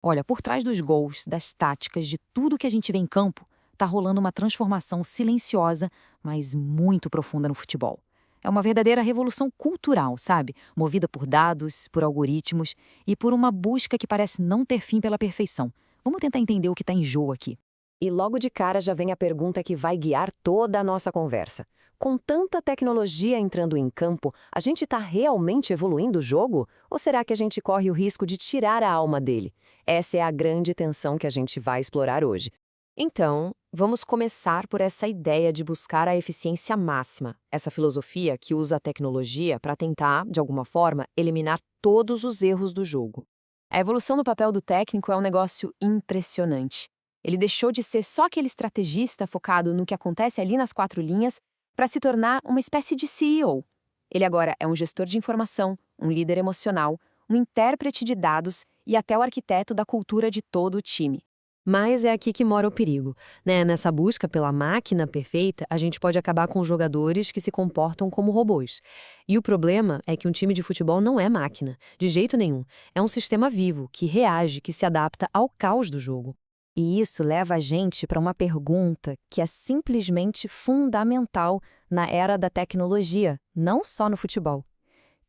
Olha, por trás dos gols, das táticas, de tudo que a gente vê em campo, tá rolando uma transformação silenciosa, mas muito profunda no futebol. É uma verdadeira revolução cultural, sabe? Movida por dados, por algoritmos e por uma busca que parece não ter fim pela perfeição. Vamos tentar entender o que está em jogo aqui. E logo de cara já vem a pergunta que vai guiar toda a nossa conversa. Com tanta tecnologia entrando em campo, a gente está realmente evoluindo o jogo? Ou será que a gente corre o risco de tirar a alma dele? Essa é a grande tensão que a gente vai explorar hoje. Então, vamos começar por essa ideia de buscar a eficiência máxima, essa filosofia que usa a tecnologia para tentar, de alguma forma, eliminar todos os erros do jogo. A evolução do papel do técnico é um negócio impressionante. Ele deixou de ser só aquele estrategista focado no que acontece ali nas quatro linhas para se tornar uma espécie de CEO. Ele agora é um gestor de informação, um líder emocional, um intérprete de dados e até o arquiteto da cultura de todo o time. Mas é aqui que mora o perigo, né? Nessa busca pela máquina perfeita, a gente pode acabar com jogadores que se comportam como robôs. E o problema é que um time de futebol não é máquina, de jeito nenhum. É um sistema vivo, que reage, que se adapta ao caos do jogo. E isso leva a gente para uma pergunta que é simplesmente fundamental na era da tecnologia, não só no futebol.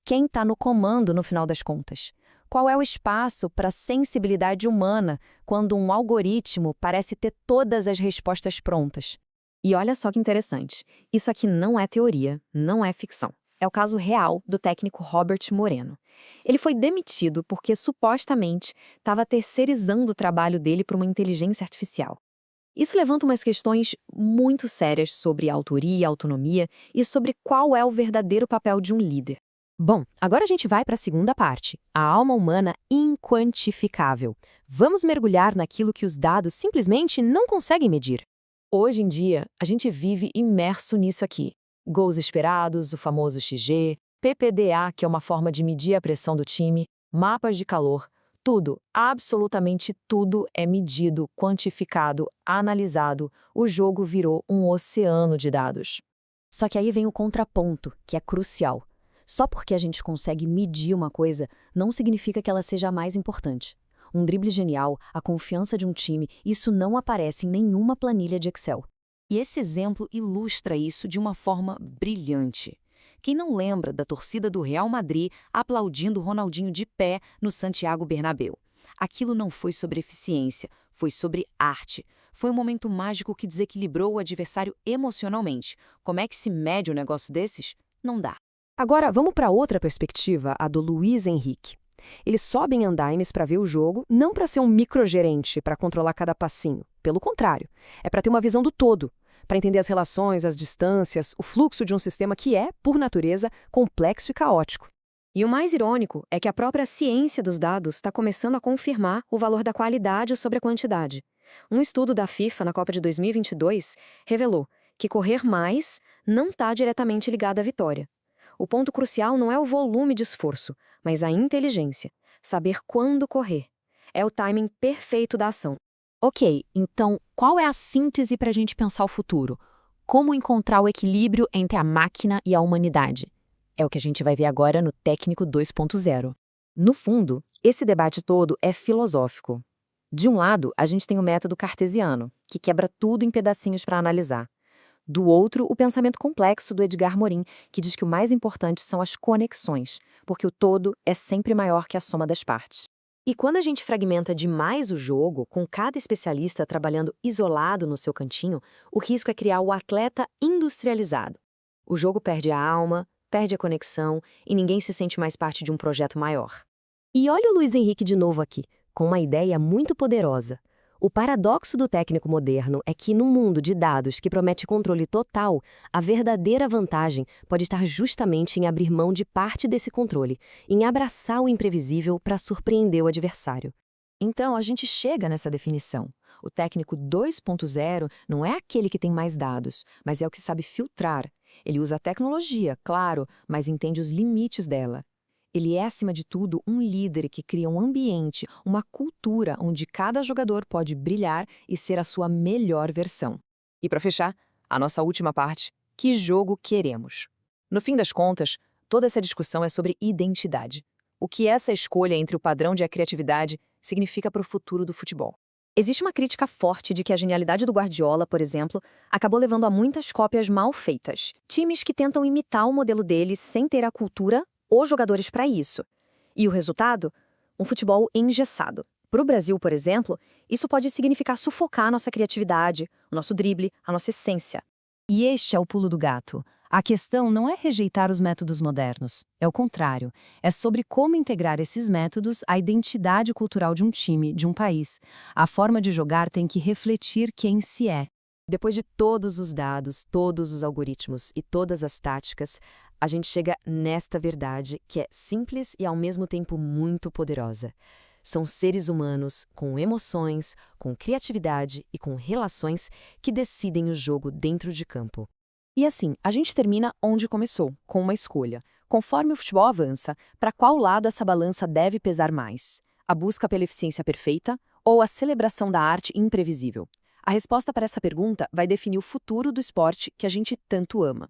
Quem está no comando no final das contas? Qual é o espaço para a sensibilidade humana quando um algoritmo parece ter todas as respostas prontas? E olha só que interessante, isso aqui não é teoria, não é ficção. É o caso real do técnico Robert Moreno. Ele foi demitido porque supostamente estava terceirizando o trabalho dele para uma inteligência artificial. Isso levanta umas questões muito sérias sobre autoria, autonomia e sobre qual é o verdadeiro papel de um líder. Bom, agora a gente vai para a segunda parte, a alma humana inquantificável. Vamos mergulhar naquilo que os dados simplesmente não conseguem medir. Hoje em dia, a gente vive imerso nisso aqui. Gols esperados, o famoso XG, PPDA, que é uma forma de medir a pressão do time, mapas de calor, tudo, absolutamente tudo é medido, quantificado, analisado. O jogo virou um oceano de dados. Só que aí vem o contraponto, que é crucial. Só porque a gente consegue medir uma coisa, não significa que ela seja a mais importante. Um drible genial, a confiança de um time, isso não aparece em nenhuma planilha de Excel. E esse exemplo ilustra isso de uma forma brilhante. Quem não lembra da torcida do Real Madrid aplaudindo Ronaldinho de pé no Santiago Bernabéu? Aquilo não foi sobre eficiência, foi sobre arte. Foi um momento mágico que desequilibrou o adversário emocionalmente. Como é que se mede um negócio desses? Não dá. Agora, vamos para outra perspectiva, a do Luiz Henrique. Ele sobe em andaimes para ver o jogo, não para ser um microgerente para controlar cada passinho. Pelo contrário, é para ter uma visão do todo, para entender as relações, as distâncias, o fluxo de um sistema que é, por natureza, complexo e caótico. E o mais irônico é que a própria ciência dos dados está começando a confirmar o valor da qualidade sobre a quantidade. Um estudo da FIFA na Copa de 2022 revelou que correr mais não está diretamente ligado à vitória. O ponto crucial não é o volume de esforço, mas a inteligência. Saber quando correr. É o timing perfeito da ação. Ok, então qual é a síntese para a gente pensar o futuro? Como encontrar o equilíbrio entre a máquina e a humanidade? É o que a gente vai ver agora no Técnico 2.0. No fundo, esse debate todo é filosófico. De um lado, a gente tem o método cartesiano, que quebra tudo em pedacinhos para analisar. Do outro, o pensamento complexo do Edgar Morin, que diz que o mais importante são as conexões, porque o todo é sempre maior que a soma das partes. E quando a gente fragmenta demais o jogo, com cada especialista trabalhando isolado no seu cantinho, o risco é criar o atleta industrializado. O jogo perde a alma, perde a conexão e ninguém se sente mais parte de um projeto maior. E olha o Luiz Henrique de novo aqui, com uma ideia muito poderosa. O paradoxo do técnico moderno é que, num mundo de dados que promete controle total, a verdadeira vantagem pode estar justamente em abrir mão de parte desse controle, em abraçar o imprevisível para surpreender o adversário. Então, a gente chega nessa definição. O técnico 2.0 não é aquele que tem mais dados, mas é o que sabe filtrar. Ele usa a tecnologia, claro, mas entende os limites dela. Ele é, acima de tudo, um líder que cria um ambiente, uma cultura onde cada jogador pode brilhar e ser a sua melhor versão. E para fechar, a nossa última parte, que jogo queremos? No fim das contas, toda essa discussão é sobre identidade. O que é essa escolha entre o padrão de criatividade significa para o futuro do futebol? Existe uma crítica forte de que a genialidade do Guardiola, por exemplo, acabou levando a muitas cópias mal feitas. Times que tentam imitar o modelo dele sem ter a cultura ou jogadores para isso. E o resultado? Um futebol engessado. Para o Brasil, por exemplo, isso pode significar sufocar a nossa criatividade, o nosso drible, a nossa essência. E este é o pulo do gato. A questão não é rejeitar os métodos modernos. É o contrário. É sobre como integrar esses métodos à identidade cultural de um time, de um país. A forma de jogar tem que refletir quem se é. Depois de todos os dados, todos os algoritmos e todas as táticas, a gente chega nesta verdade que é simples e ao mesmo tempo muito poderosa. São seres humanos com emoções, com criatividade e com relações que decidem o jogo dentro de campo. E assim, a gente termina onde começou, com uma escolha. Conforme o futebol avança, para qual lado essa balança deve pesar mais? A busca pela eficiência perfeita ou a celebração da arte imprevisível? A resposta para essa pergunta vai definir o futuro do esporte que a gente tanto ama.